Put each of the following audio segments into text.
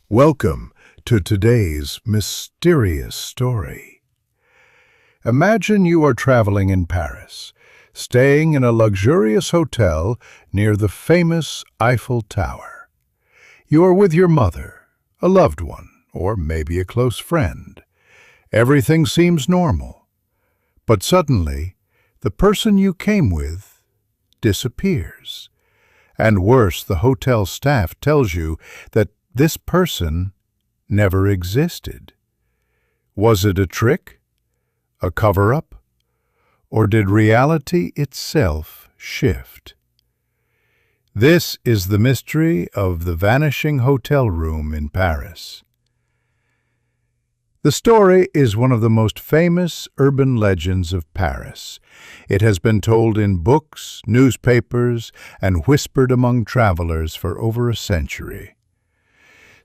Welcome to today's mysterious story. Imagine you are traveling in Paris, staying in a luxurious hotel near the famous Eiffel Tower. You are with your mother, a loved one, or maybe a close friend. Everything seems normal, but suddenly, the person you came with disappears. And worse, the hotel staff tells you that this person never existed. Was it a trick? A cover-up? Or did reality itself shift? This is the mystery of the Vanishing Hotel Room in Paris. The story is one of the most famous urban legends of Paris. It has been told in books, newspapers, and whispered among travelers for over a century.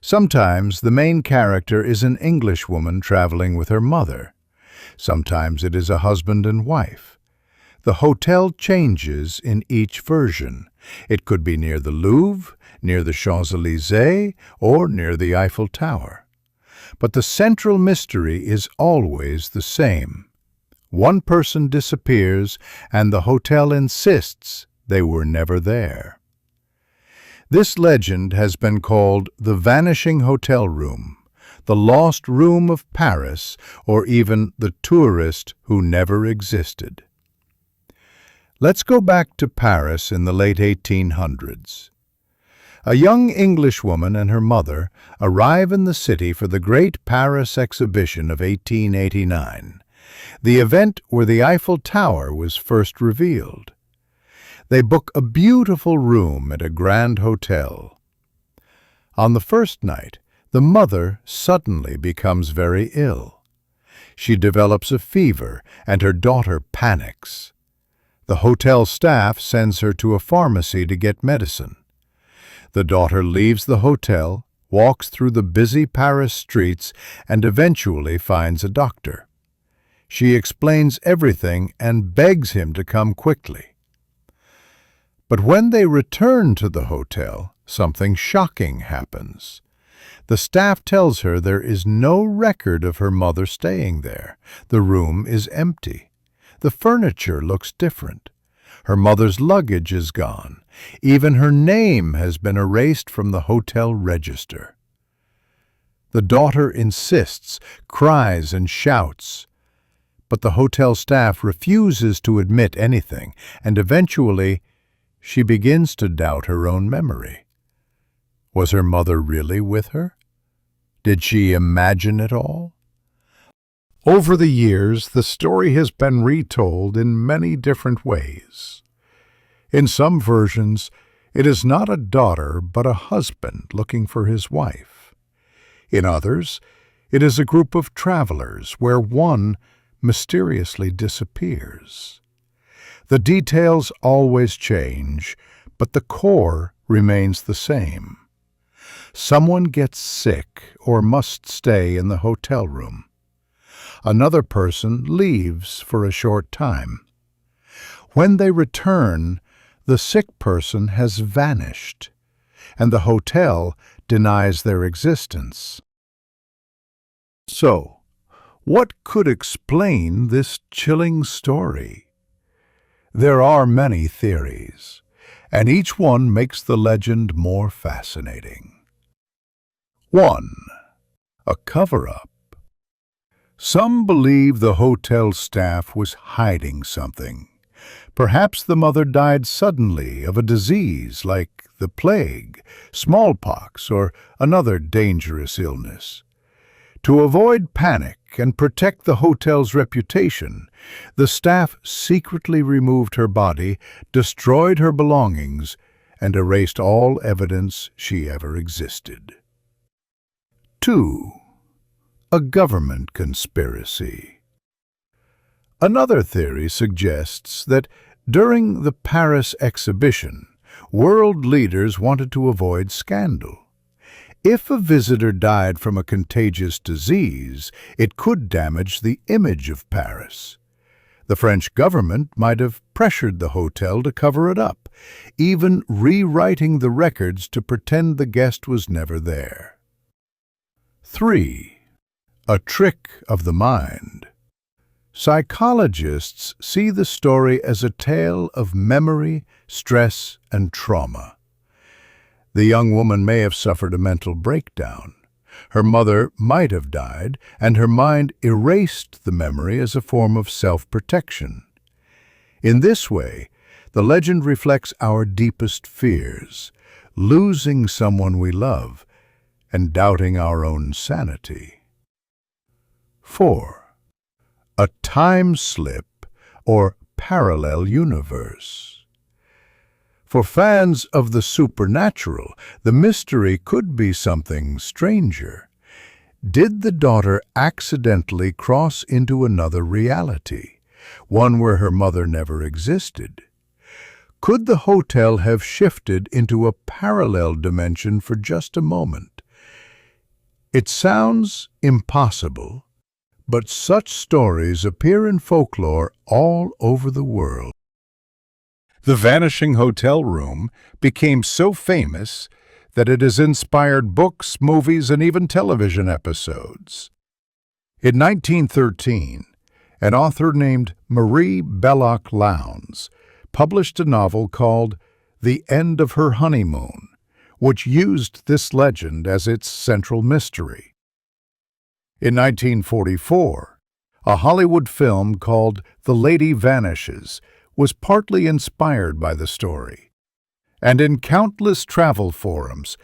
Sometimes the main character is an Englishwoman traveling with her mother. Sometimes it is a husband and wife. The hotel changes in each version. It could be near the Louvre, near the Champs-Élysées, or near the Eiffel Tower. But the central mystery is always the same. One person disappears, and the hotel insists they were never there. This legend has been called the Vanishing Hotel Room, the lost room of Paris, or even the tourist who never existed. Let's go back to Paris in the late 1800s. A young Englishwoman and her mother arrive in the city for the Great Paris Exhibition of 1889, the event where the Eiffel Tower was first revealed. They book a beautiful room at a grand hotel. On the first night, the mother suddenly becomes very ill. She develops a fever, and her daughter panics. The hotel staff sends her to a pharmacy to get medicine. The daughter leaves the hotel, walks through the busy Paris streets, and eventually finds a doctor. She explains everything and begs him to come quickly. But when they return to the hotel, something shocking happens. The staff tells her there is no record of her mother staying there. The room is empty. The furniture looks different. Her mother's luggage is gone. Even her name has been erased from the hotel register. The daughter insists, cries and shouts. But the hotel staff refuses to admit anything, and eventually she begins to doubt her own memory. Was her mother really with her? Did she imagine it all? Over the years, the story has been retold in many different ways. In some versions, it is not a daughter but a husband looking for his wife. In others, it is a group of travelers where one mysteriously disappears. The details always change, but the core remains the same. Someone gets sick or must stay in the hotel room. Another person leaves for a short time. When they return, the sick person has vanished, and the hotel denies their existence. So, what could explain this chilling story? There are many theories, and each one makes the legend more fascinating. 1. A cover-up. Some believe the hotel staff was hiding something. Perhaps the mother died suddenly of a disease like the plague, smallpox, or another dangerous illness. To avoid panic and protect the hotel's reputation, the staff secretly removed her body, destroyed her belongings, and erased all evidence she ever existed. 2. A government conspiracy. Another theory suggests that during the Paris exhibition, world leaders wanted to avoid scandal. If a visitor died from a contagious disease, it could damage the image of Paris. The French government might have pressured the hotel to cover it up, even rewriting the records to pretend the guest was never there. 3. A trick of the mind. Psychologists see the story as a tale of memory, stress, and trauma. The young woman may have suffered a mental breakdown. Her mother might have died, and her mind erased the memory as a form of self-protection. In this way, the legend reflects our deepest fears, losing someone we love and doubting our own sanity. 4. A time slip or parallel universe. For fans of the supernatural, the mystery could be something stranger. Did the daughter accidentally cross into another reality, one where her mother never existed? Could the hotel have shifted into a parallel dimension for just a moment? It sounds impossible, but such stories appear in folklore all over the world. The Vanishing Hotel Room became so famous that it has inspired books, movies, and even television episodes. In 1913, an author named Marie Belloc Lowndes published a novel called The End of Her Honeymoon, which used this legend as its central mystery. In 1944, a Hollywood film called The Lady Vanishes was partly inspired by the story. And in countless travel forums,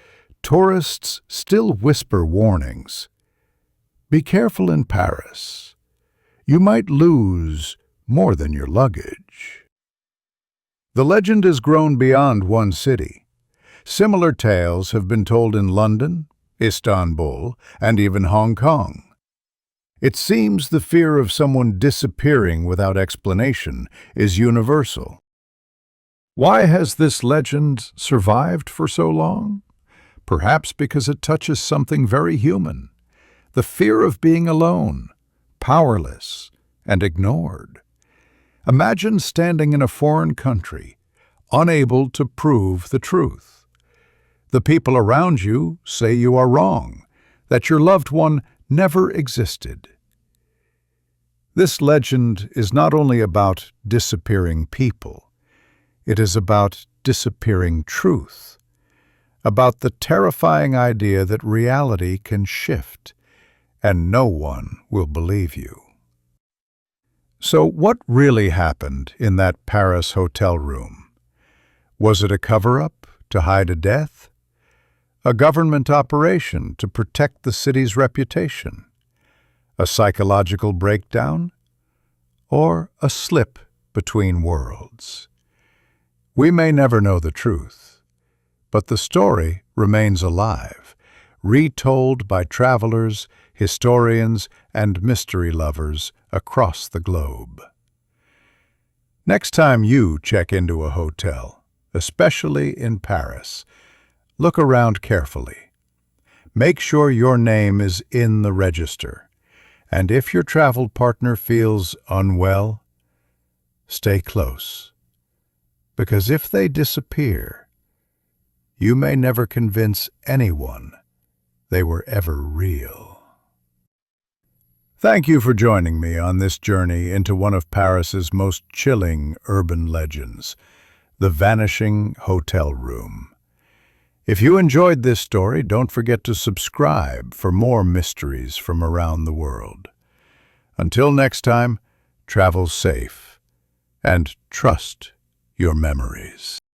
tourists still whisper warnings. Be careful in Paris. You might lose more than your luggage. The legend has grown beyond one city. Similar tales have been told in London, Istanbul, and even Hong Kong. It seems the fear of someone disappearing without explanation is universal. Why has this legend survived for so long? Perhaps because it touches something very human, the fear of being alone, powerless, and ignored. Imagine standing in a foreign country, unable to prove the truth. The people around you say you are wrong, that your loved one never existed. This legend is not only about disappearing people, it is about disappearing truth, about the terrifying idea that reality can shift and no one will believe you. So what really happened in that Paris hotel room? Was it a cover-up to hide a death? A government operation to protect the city's reputation? A psychological breakdown? Or a slip between worlds? We may never know the truth, but the story remains alive, retold by travelers, historians, and mystery lovers across the globe. Next time you check into a hotel, especially in Paris, look around carefully. Make sure your name is in the register, and if your travel partner feels unwell, stay close. Because if they disappear, you may never convince anyone they were ever real. Thank you for joining me on this journey into one of Paris's most chilling urban legends, the Vanishing Hotel Room. If you enjoyed this story, don't forget to subscribe for more mysteries from around the world. Until next time, travel safe and trust your memories.